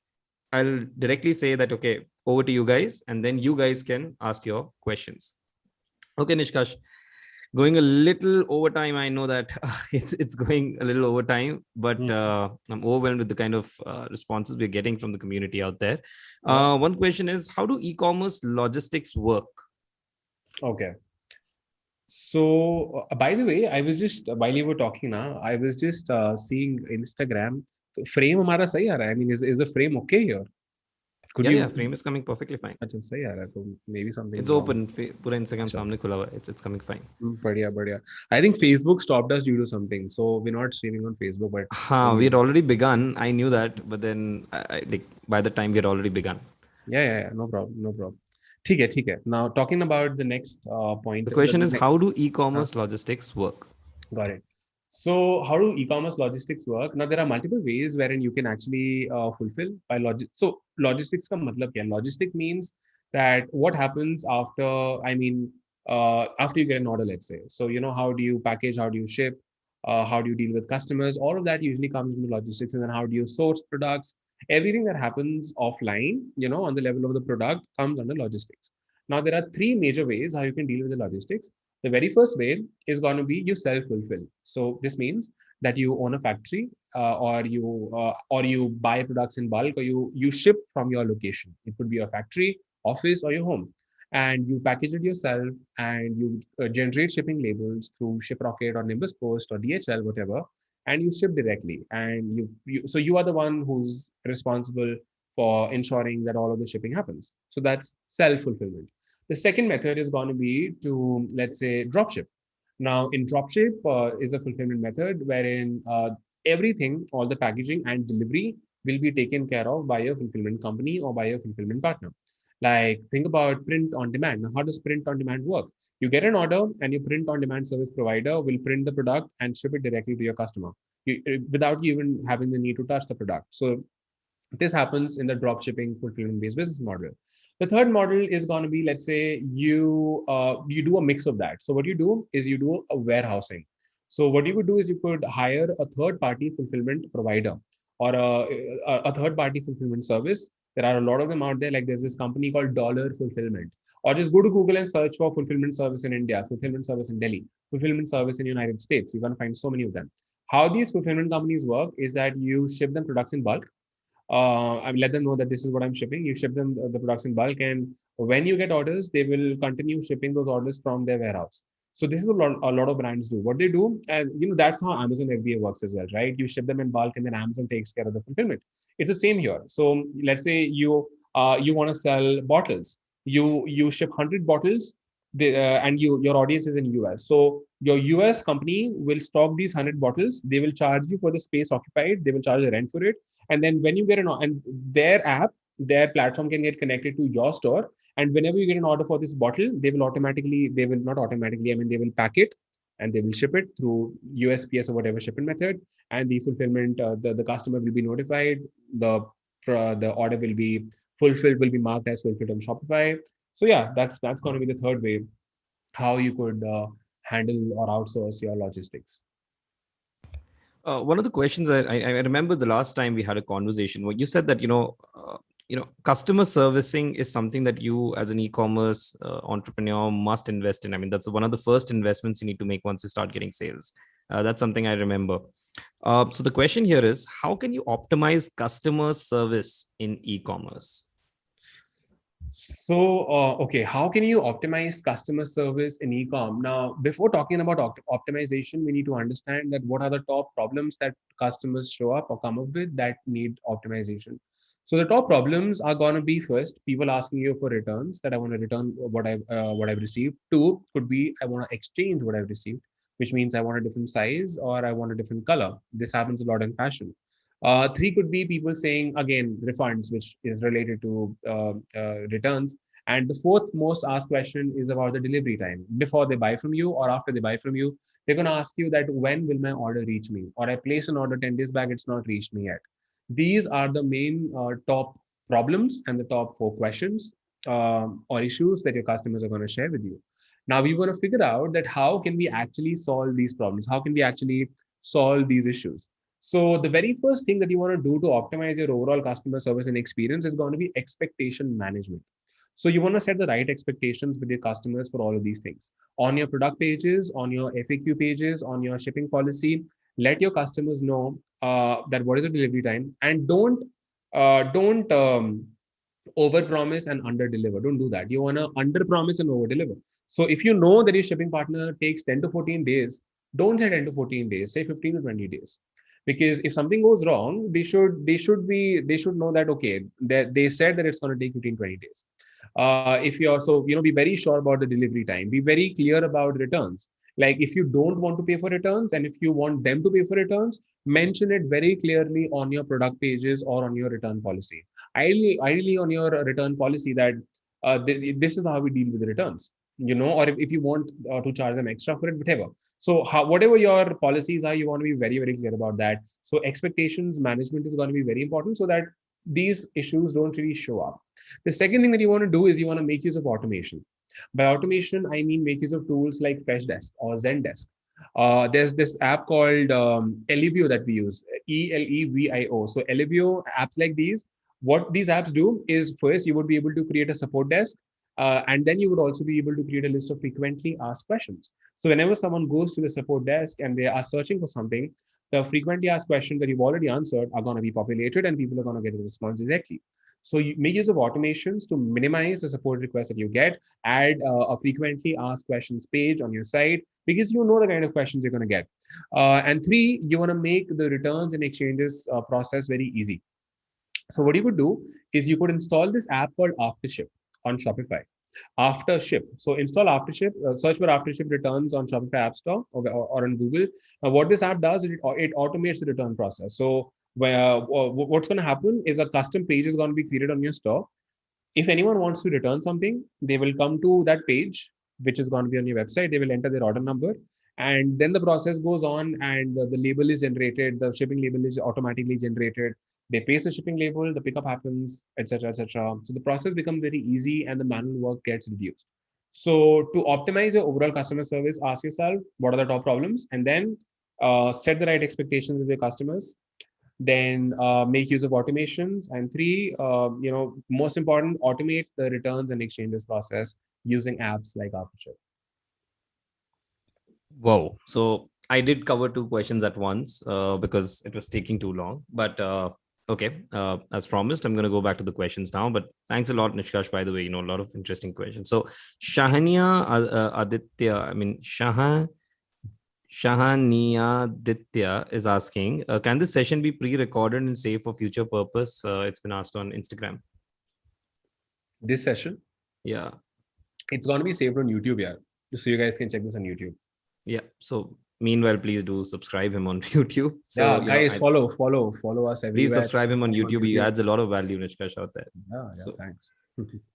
I'll directly say that, okay, over to you guys, and then you guys can ask your questions. Okay, Nishkash, going a little over time. I know that it's going a little over time, but I'm overwhelmed with the kind of responses we're getting from the community out there. One question is, how do e-commerce logistics work? Okay. So, by the way, I was just while you were talking now, I was just seeing Instagram. So frame हमारा सही आ रहा है. I mean, is the frame okay here? Could Yeah, you? yeah, frame is coming perfectly fine. अच्छा सही आ रहा है तो maybe something It's wrong. open. पूरा Instagram अच्छा. सामने खुला हुआ है. It's coming fine. बढ़िया बढ़िया. I think Facebook stopped us due to something, so we're not streaming on Facebook. But We had already begun. I knew that, but then like by the time we had already begun. Yeah. No problem. No problem. ठीक है. Now talking about the next point. The question is, how do हाँ, e-commerce logistics work? got it. So, how do e-commerce logistics work? Now, there are multiple ways wherein you can actually fulfill by logic. So, logistics ka matlab kya? Logistic means that what happens after, I mean, after you get an order, let's say. So, how do you package? How do you ship? How do you deal with customers? All of that usually comes into logistics. And then how do you source products? Everything that happens offline, on the level of the product comes under logistics. Now, there are three major ways how you can deal with the logistics. The very first way is going to be you self-fulfill. So this means that you own a factory, or you buy products in bulk, or you ship from your location. It could be a factory, office, or your home, and you package it yourself, and you generate shipping labels through ShipRocket or Nimbus Post or DHL, whatever, and you ship directly. And so you are the one who's responsible for ensuring that all of the shipping happens. So that's self-fulfillment. The second method is going to be to, let's say, dropship. Now, in dropship is a fulfillment method wherein everything, all the packaging and delivery will be taken care of by a fulfillment company or by a fulfillment partner. Like, think about print on demand. Now, how does print on demand work? You get an order, and your print on demand service provider will print the product and ship it directly to your customer without you even having the need to touch the product. So this happens in the drop shipping fulfillment based business model. The third model is going to be, let's say, you do a mix of that. So what you do is you do a warehousing. So what you would do is you could hire a third party fulfillment provider, or a third party fulfillment service. There are a lot of them out there. Like, there's this company called Dollar Fulfillment, or just go to Google and search for fulfillment service in India, fulfillment service in Delhi, fulfillment service in United States. You're going to find so many of them. How these fulfillment companies work is that you ship them products in bulk. I let them know that this is what I'm shipping. You ship them the products in bulk, and when you get orders, they will continue shipping those orders from their warehouse. So this is a lot of brands do. What they do, and that's how Amazon FBA works as well, right? You ship them in bulk, and then Amazon takes care of the fulfillment. It's the same here. So let's say you want to sell bottles. You ship 100 bottles, and your audience is in US. So your US company will stock these 100 bottles. They will charge you for the space occupied. They will charge a rent for it. And then when you get and their app, their platform can get connected to your store. And whenever you get an order for this bottle, they will not automatically, I mean, they will pack it and they will ship it through USPS or whatever shipping method. And the fulfillment, the customer will be notified. The order will be fulfilled, will be marked as fulfilled on Shopify. So yeah, that's going to be the third way how you could handle or outsource your logistics. One of the questions I remember the last time we had a conversation where you said that customer servicing is something that you as an e-commerce entrepreneur must invest in. I mean, that's one of the first investments you need to make once you start getting sales. That's something I remember. So the question here is, how can you optimize customer service in e-commerce? Okay, how can you optimize customer service in ecom? Now, before talking about optimization, we need to understand that what are the top problems that customers show up or come up with that need optimization. So the top problems are going to be, first, people asking you for returns, that I want to return what I've received. Two could be I want to exchange what I've received, which means I want a different size or I want a different color. This happens a lot in fashion. Three could be people saying, again, refunds, which is related to returns. And the fourth most asked question is about the delivery time. Before they buy from you or after they buy from you, they're going to ask you that when will my order reach me? Or I place an order 10 days back, it's not reached me yet. These are the main top problems and the top four questions or issues that your customers are going to share with you. Now we want to figure out that how can we actually solve these problems? How can we actually solve these issues? So the very first thing that you want to do to optimize your overall customer service and experience is going to be expectation management. So you want to set the right expectations with your customers for all of these things. On your product pages, on your FAQ pages, on your shipping policy, let your customers know that what is the delivery time, and don't over promise and under deliver. Don't do that. You want to under promise and over deliver. So if you know that your shipping partner takes 10 to 14 days, don't say 10 to 14 days, say 15 to 20 days. Because if something goes wrong, they should know that, okay, they said that it's going to take 15 20 days. If you're so, be very sure about the delivery time, be very clear about returns. Like if you don't want to pay for returns and if you want them to pay for returns, mention it very clearly on your product pages or on your return policy. Ideally on your return policy that this is how we deal with the returns, or if you want to charge them extra for it, whatever. So whatever your policies are, you want to be very, very clear about that. So expectations management is going to be very important so that these issues don't really show up. The second thing that you want to do is you want to make use of automation. By automation, I mean make use of tools like Freshdesk or Zendesk. There's this app called Elevio that we use, Elevio. So Elevio apps like these, what these apps do is, first, you would be able to create a support desk, and then you would also be able to create a list of frequently asked questions. So whenever someone goes to the support desk and they are searching for something, the frequently asked questions that you've already answered are going to be populated and people are going to get a response directly. So you make use of automations to minimize the support requests that you get. Add a frequently asked questions page on your site because you know the kind of questions you're going to get. And three, you want to make the returns and exchanges process very easy. So what you could do is you could install this app called Aftership on Shopify. Aftership. So install Aftership, search for Aftership returns on Shopify App Store or on Google. What this app does is it automates the return process. So what's going to happen is a custom page is going to be created on your store. If anyone wants to return something, they will come to that page, which is going to be on your website. They will enter their order number, and then the process goes on, and the label is generated. The shipping label is automatically generated. They paste the shipping label, the pickup happens, etc., etc. So the process becomes very easy, and the manual work gets reduced. So to optimize your overall customer service, ask yourself what are the top problems, and then set the right expectations with your customers. Then make use of automations, and three, most important, automate the returns and exchanges process using apps like Aperture. Whoa. So I did cover two questions at once because it was taking too long. But okay, as promised, I'm going to go back to the questions now. But thanks a lot, Nishkarsh, by the way. A lot of interesting questions. So Shahania Aditya, Shahania Ditya is asking, can this session be pre-recorded and saved for future purpose? It's been asked on Instagram. This session? Yeah. It's going to be saved on YouTube, yeah. So you guys can check this on YouTube. Yeah. So meanwhile, please do subscribe him on YouTube. So, yeah, guys, follow us everywhere. Please subscribe him on YouTube. He adds a lot of value, Nishkarsh, out there. Yeah, thanks.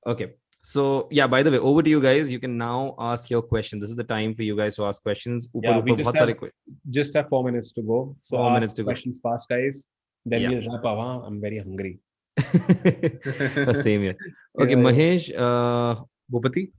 Okay. So, yeah, by the way, over to you guys. You can now ask your question. This is the time for you guys to ask questions. We just have 4 minutes to go. So 4 minutes to questions fast, guys. Then we'll wrap up. I'm very hungry. Same here. Okay, Mahesh. Bhupati?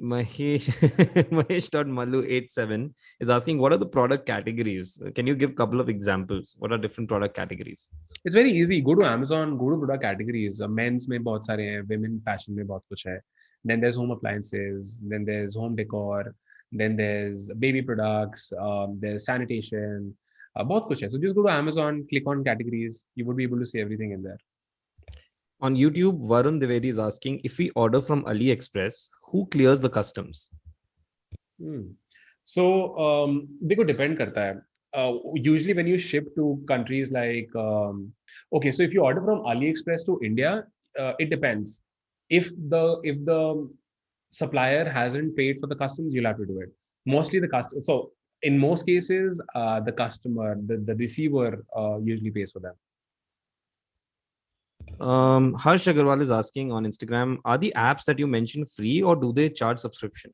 Mahesh.malu87 is asking, what are the product categories? Can you give a couple of examples? What are different product categories? It's very easy. Go to Amazon, go to product categories. Men's mein bahut sare hai, women fashion mein bahut kuch hai. Then there's home appliances, then there's home decor, then there's baby products, there's sanitation, bahut kuch hai. So just go to Amazon, click on categories. You would be able to see everything in there. On YouTube, Varun Devedi is asking, if we order from AliExpress, who clears the customs? Hmm. So they could depend karta hai. Usually when you ship to countries like okay, so if you order from AliExpress to India, it depends. If the supplier hasn't paid for the customs, you'll have to do it. Mostly the customer. So in most cases, the customer, the receiver, usually pays for them. Harsh Agarwal is asking on Instagram, are the apps that you mentioned free or do they charge subscription?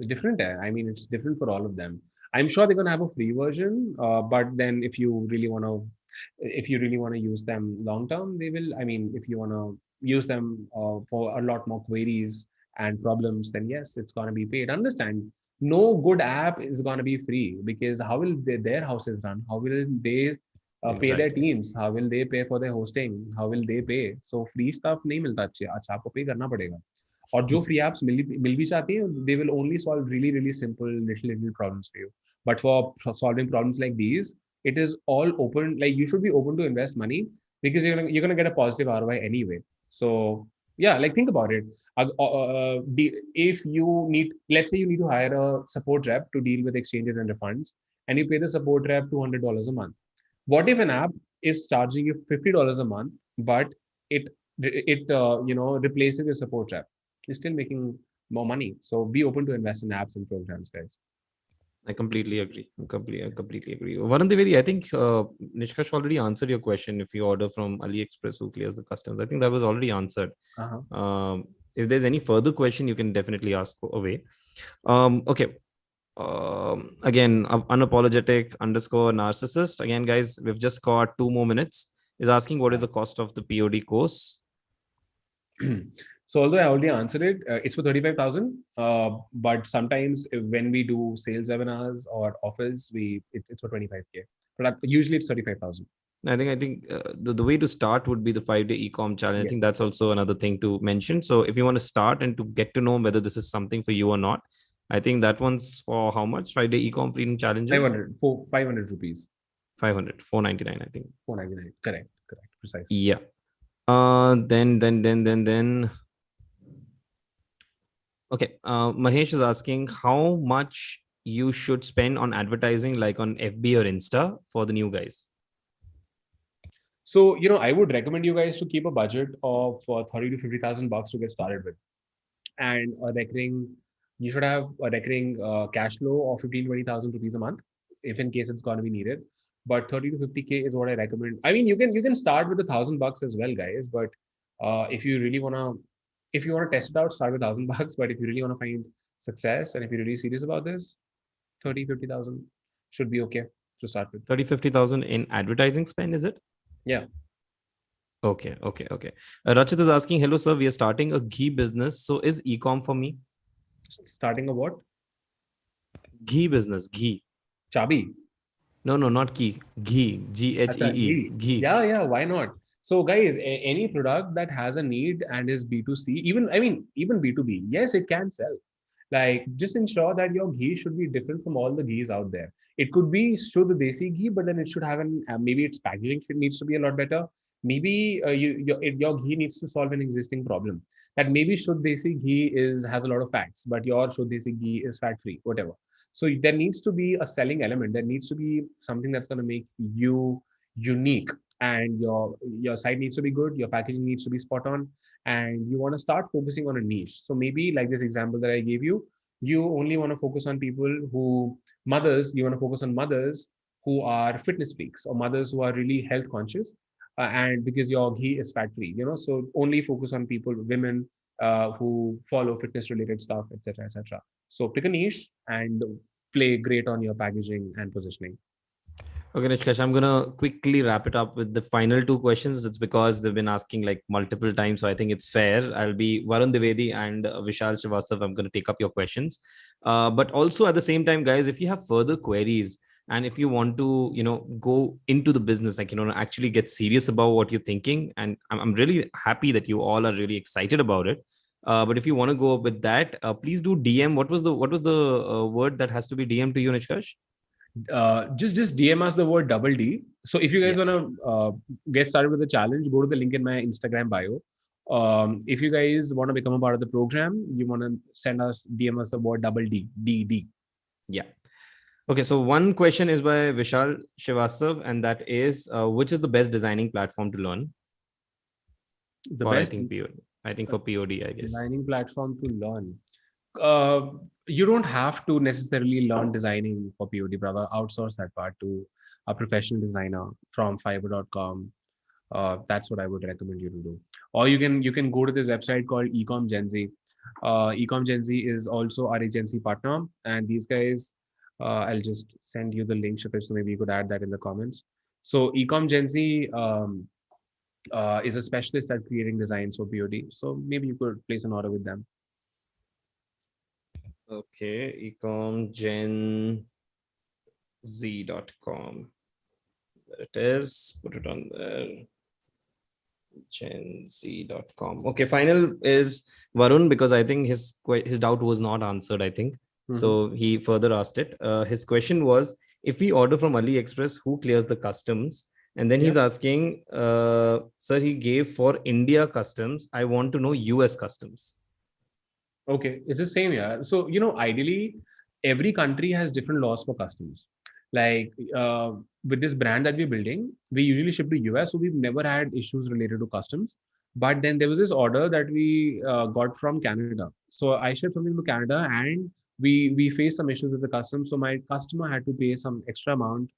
Different. I mean, it's different for all of them. I'm sure they're gonna have a free version, but then if you really want to use them long term, they will. I mean, if you want to use them for a lot more queries and problems, then yes, it's gonna be paid. Understand? No good app is gonna be free because how will their houses run? How will they pay their Exactly. teams? How will they pay for their hosting? How will they pay? So free stuff नहीं मिलता अच्छे अच्छा आपको पे करना पड़ेगा. और जो free apps मिल भी चाहती हैं, they will only solve really simple little problems for you. But for solving problems like these, it is all open. Like you should be open to invest money because you're gonna get a positive ROI anyway. So yeah, like think about it. If you need, let's say you need to hire a support rep to deal with exchanges and refunds, and you pay the support rep $200 a month. What if an app is charging you $50 a month, but it replaces your support rep? You're still making more money. So be open to invest in apps and programs, guys. I completely agree. I completely agree. Varun Devedi, I think Nishkarsh already answered your question. If you order from AliExpress, who clears the customs? I think that was already answered. Uh-huh. If there's any further question, you can definitely ask away. Okay. Again, unapologetic underscore narcissist. Again, guys, we've just got 2 more minutes. Is asking what is the cost of the POD course? So although I already answered it, it's for 35,000. But sometimes when we do sales webinars or offers, it's for 25K. But usually it's 35,000. I think the way to start would be the 5-day ecom challenge. I Yeah. think that's also another thing to mention. So if you want to start and to get to know whether this is something for you or not, I think that one's for how much? 5-day ecom freedom challenges? 500 rupees. 500, 499, I think. 499. Correct. Precise. Yeah. Then. Okay. Mahesh is asking how much you should spend on advertising, like on FB or Insta for the new guys. So, I would recommend you guys to keep a budget of 30 to 50,000 bucks to get started with. And you should have a recurring cash flow of 15-20,000 rupees a month, if in case it's going to be needed. But 30 to 50K is what I recommend. I mean, you can start with $1,000 as well, guys. But if you want to test it out, start with $1,000 bucks. But if you really want to find success and if you're really serious about this, 30, 50,000 should be okay to start with. 30, 50,000 in advertising spend, is it? Yeah. Okay. Rachit is asking, hello, sir. We are starting a ghee business. So is ecom for me? Starting a what? Ghee business. Ghee. Chabi. No, not ghee. Ghee. Ghee. Ghee. Yeah. Why not? So, guys, any product that has a need and is B2C, even B2B, yes, it can sell. Like, just ensure that your ghee should be different from all the ghees out there. It could be Shuddh Desi ghee, but then it should have maybe its packaging needs to be a lot better. Maybe your ghee needs to solve an existing problem. That maybe Shuddh Desi ghee has a lot of fats, but your Shuddh Desi ghee is fat free, whatever. So there needs to be a selling element. There needs to be something that's going to make you unique, and your site needs to be good. Your packaging needs to be spot on, and you want to start focusing on a niche. So maybe like this example that I gave you, you only want to focus on mothers. You want to focus on mothers who are fitness freaks or mothers who are really health conscious, and because your ghee is fat free, so only focus on women who follow fitness related stuff, etc., etc. So pick a niche and play great on your packaging and positioning. Okay, Nishkash, I'm going to quickly wrap it up with the final 2 questions. It's because they've been asking like multiple times. So I think it's fair. I'll be Varun Devedi and Vishal Srivastav. I'm going to take up your questions. But also at the same time, guys, if you have further queries and if you want to, go into the business, like, actually get serious about what you're thinking. And I'm really happy that you all are really excited about it. But if you want to go with that, please do DM. What was the word that has to be DM to you, Nishkash? just DM us the word double D. So if you guys Yeah. want to get started with the challenge, go to the link in my Instagram bio. If you guys want to become a part of the program, you want to send us DM us the word double D D D. Yeah. Okay, so one question is by Vishal Shivastav, and that is, which is the best designing platform to learn The for, I best think, POD? I think for POD, I guess. designing platform to learn. Uh, you don't have to necessarily learn designing for POD, brother. Outsource that part to a professional designer from Fiverr.com. That's what I would recommend you to do. Or you can go to this website called Ecom Gen Z. Ecom Gen Z is also our agency partner, and these guys, I'll just send you the link, Kshitij, so maybe you could add that in the comments. So Ecom Gen Z is a specialist at creating designs for POD. So maybe you could place an order with them. Okay, ecomgenz.com. There it is. Put it on there. Genz.com. Okay, final is Varun, because I think his doubt was not answered, I think. Mhm. So he further asked it. His question was, if we order from AliExpress, who clears the customs? And then Yeah. he's asking, sir, he gave for India customs. I want to know US customs. Okay, it's the same, yeah. So, ideally, every country has different laws for customs. Like with this brand that we're building, we usually ship to US, so we've never had issues related to customs. But then there was this order that we got from Canada. So I shipped something to Canada, and we faced some issues with the customs. So my customer had to pay some extra amount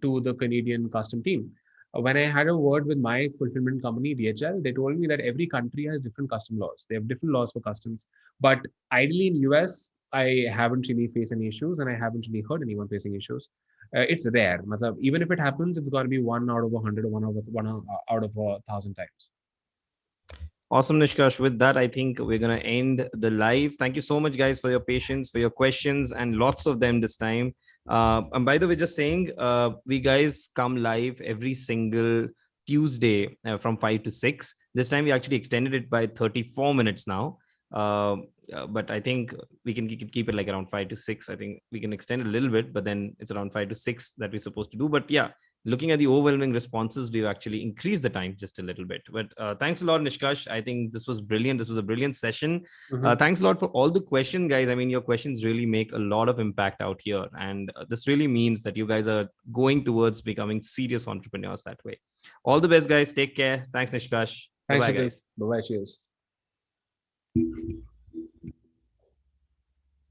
to the Canadian custom team. When I had a word with my fulfillment company, DHL, they told me that every country has different custom laws. They have different laws for customs. But ideally in US, I haven't really faced any issues, and I haven't really heard anyone facing issues. It's rare. Matlab, even if it happens, it's got to be 1 out of 100 or one out of 1,000 times. Awesome, Nishkarsh. With that, I think we're going to end the live. Thank you so much, guys, for your patience, for your questions, and lots of them this time. And by the way, just saying, we guys come live every single Tuesday from 5 to 6. This time, we actually extended it by 34 minutes now. But I think we can keep it like around 5 to 6. I think we can extend a little bit, but then it's around 5 to 6 that we're supposed to do. But yeah, looking at the overwhelming responses, we've actually increased the time just a little bit. But thanks a lot, Nishkash. I think this was brilliant. This was a brilliant session. Mhm. Thanks a lot for all the questions, guys. I mean, your questions really make a lot of impact out here. And this really means that you guys are going towards becoming serious entrepreneurs that way. All the best, guys. Take care. Thanks, Nishkash. Bye Thanks, bye, Shitesh. guys. Bye-bye. Cheers.